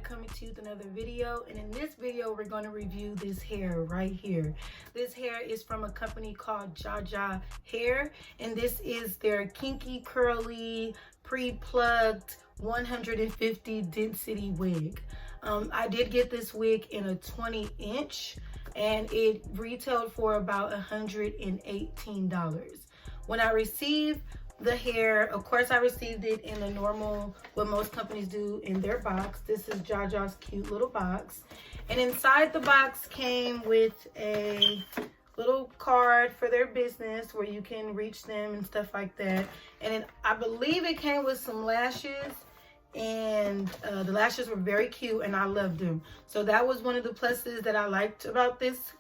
coming to you with another video, and in this video we're going to review this hair right here. This hair is from a company called JaJa hair, and this is their Kinky Curly pre-plucked 150 density wig. I did get this wig in a 20-inch and it retailed for about $118. When I received the hair, of course I received it in the normal, what most companies do, in their box. This is JaJa's cute little box, and inside the box came with a little card for their business where you can reach them and stuff like that. And then I believe it came with some lashes, and the lashes were very cute and I loved them. So that was one of the pluses that I liked about this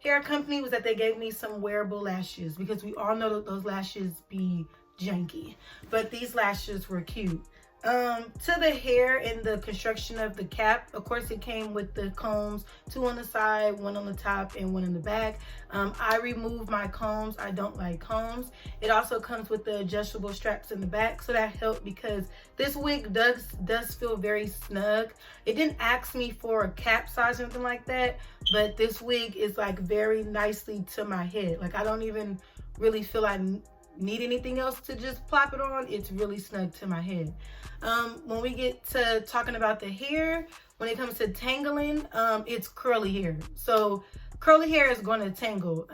hair company, was that they gave me some wearable lashes, because we all know that those lashes be janky, but these lashes were cute. To the hair and the construction of the cap, of course it came with the combs, 2 on the side, 1 on the top, and 1 in the back. I removed my combs. I don't like combs. It also comes with the adjustable straps in the back, so that helped because this wig does feel very snug. It didn't ask me for a cap size or anything like that, but this wig is like very nicely to my head. Like I don't even really feel I need anything else to just plop it on. It's really snug to my head. When we get to talking about the hair, when it comes to tangling, it's curly hair. So curly hair is going to tangle.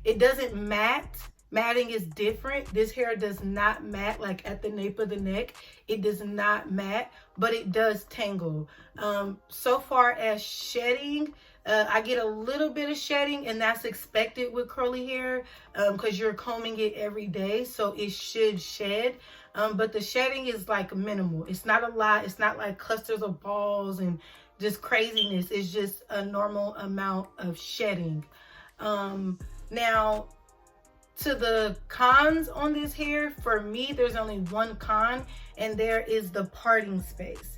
It doesn't mat. Matting is different. This hair does not mat, like at the nape of the neck. It does not mat, but it does tangle. So far as shedding, I get a little bit of shedding, and that's expected with curly hair because you're combing it every day, so it should shed. But the shedding is like minimal. It's not a lot. It's not like clusters of balls and just craziness. It's just a normal amount of shedding. Now, to the cons on this hair, for me, there's only one con, and there is the parting space.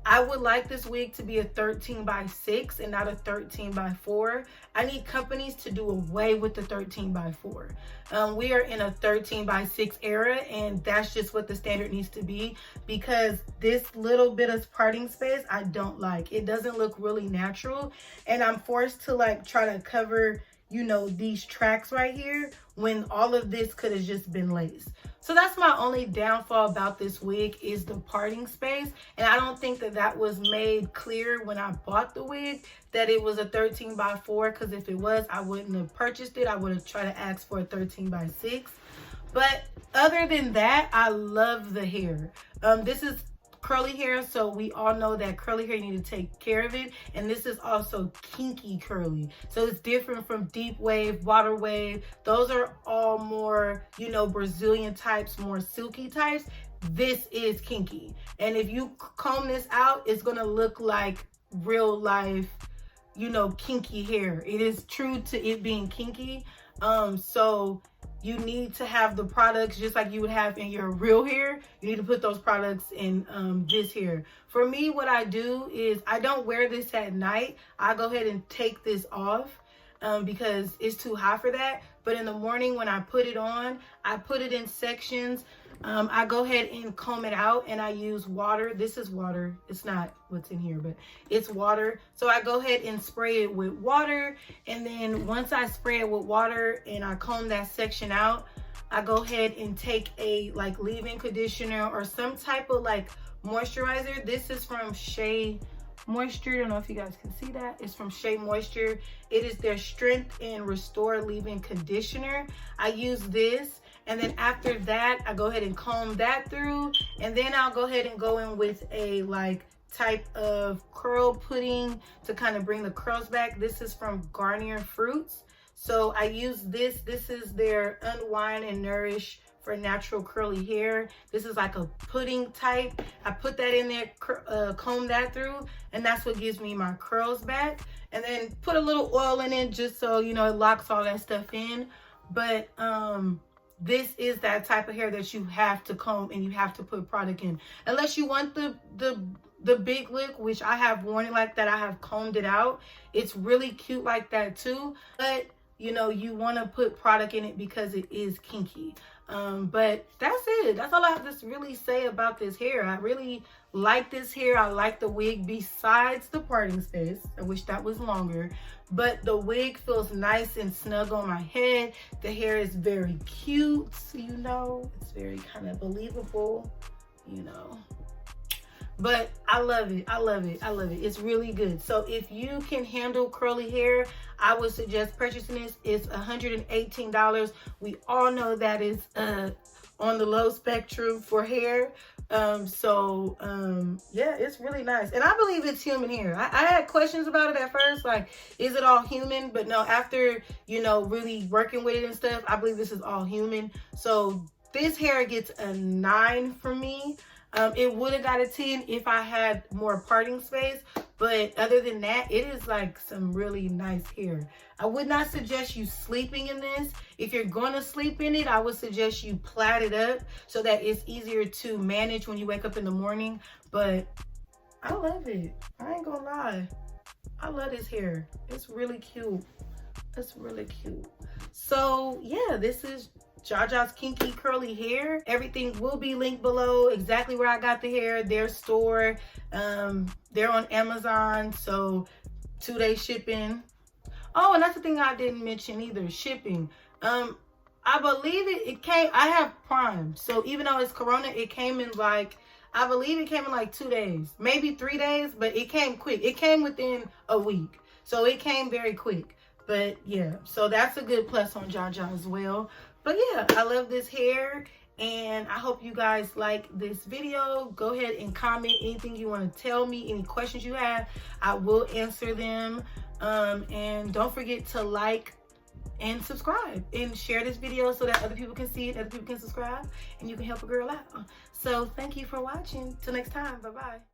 I would like this wig to be a 13x6 and not a 13x4. I need companies to do away with the 13x4. We are in a 13x6 era, and that's just what the standard needs to be, because this little bit of parting space I don't like. It doesn't look really natural, and I'm forced to like try to cover, you know, these tracks right here when all of this could have just been lace. So that's my only downfall about this wig, is the parting space. And I don't think that that was made clear when I bought the wig, that it was a 13x4, because if it was, I wouldn't have purchased it. I would have tried to ask for a 13x6. But other than that, I love the hair. This is curly hair, so we all know that curly hair, you need to take care of it. And this is also kinky curly, so it's different from deep wave, water wave. Those are all more, you know, Brazilian types, more silky types. This is kinky, and if you comb this out, it's gonna look like real life, you know, kinky hair. It is true to it being kinky. So you need to have the products just like you would have in your real hair. You need to put those products in this hair. For me, what I do is I don't wear this at night. I go ahead and take this off because it's too hot for that. But in the morning when I put it on, I put it in sections. I go ahead and comb it out, and I use water. This is water. It's not what's in here, but it's water. So I go ahead and spray it with water, and then once I spray it with water and I comb that section out, I go ahead and take a like leave-in conditioner or some type of like moisturizer. This is from Shea Moisture. I don't know if you guys can see that. It's from Shea Moisture. It is their Strength and Restore Leave-In Conditioner. I use this, and then after that, I go ahead and comb that through, and then I'll go ahead and go in with a like type of curl pudding to kind of bring the curls back. This is from Garnier Fruits. So I use this. This is their Unwind and Nourish for natural curly hair. This is like a pudding type. I put that in there, comb that through, and that's what gives me my curls back. And then put a little oil in it just so, you know, it locks all that stuff in. But this is that type of hair that you have to comb and you have to put product in. Unless you want the big look, which I have worn it like that. I have combed it out. It's really cute like that too. But you know, you want to put product in it because it is kinky. But that's it. That's all I have to really say about this hair. I really like this hair. I like the wig besides the parting space. I wish that was longer. But the wig feels nice and snug on my head. The hair is very cute, you know. It's very kind of believable, you know. But I love it. I love it. I love it. It's really good. So if you can handle curly hair, I would suggest purchasing this. It's $118. We all know that is on the low spectrum for hair. Yeah, it's really nice. And I believe it's human hair. I had questions about it at first, like, is it all human? But no, after, you know, really working with it and stuff, I believe this is all human. So this hair gets a 9 from me. It would have got a 10 if I had more parting space, but other than that, it is like some really nice hair. I would not suggest you sleeping in this. If you're going to sleep in it, I would suggest you plait it up so that it's easier to manage when you wake up in the morning. But I love it. I ain't gonna lie. I love this hair. It's really cute. It's really cute. So yeah, this is JaJa's Kinky Curly Hair. Everything will be linked below, exactly where I got the hair, their store. They're on Amazon, so 2-day shipping. Oh, and that's the thing I didn't mention either, shipping. I believe it came, I have Prime, so even though it's Corona, it came in like, I believe it came in like 2 days, maybe 3 days, but it came quick. It came within a week, so it came very quick. But yeah, so that's a good plus on JaJa as well. But yeah, I love this hair, and I hope you guys like this video. Go ahead and comment anything you want to tell me, any questions you have. I will answer them. And don't forget to like and subscribe and share this video so that other people can see it, other people can subscribe, and you can help a girl out. So thank you for watching. Till next time. Bye-bye.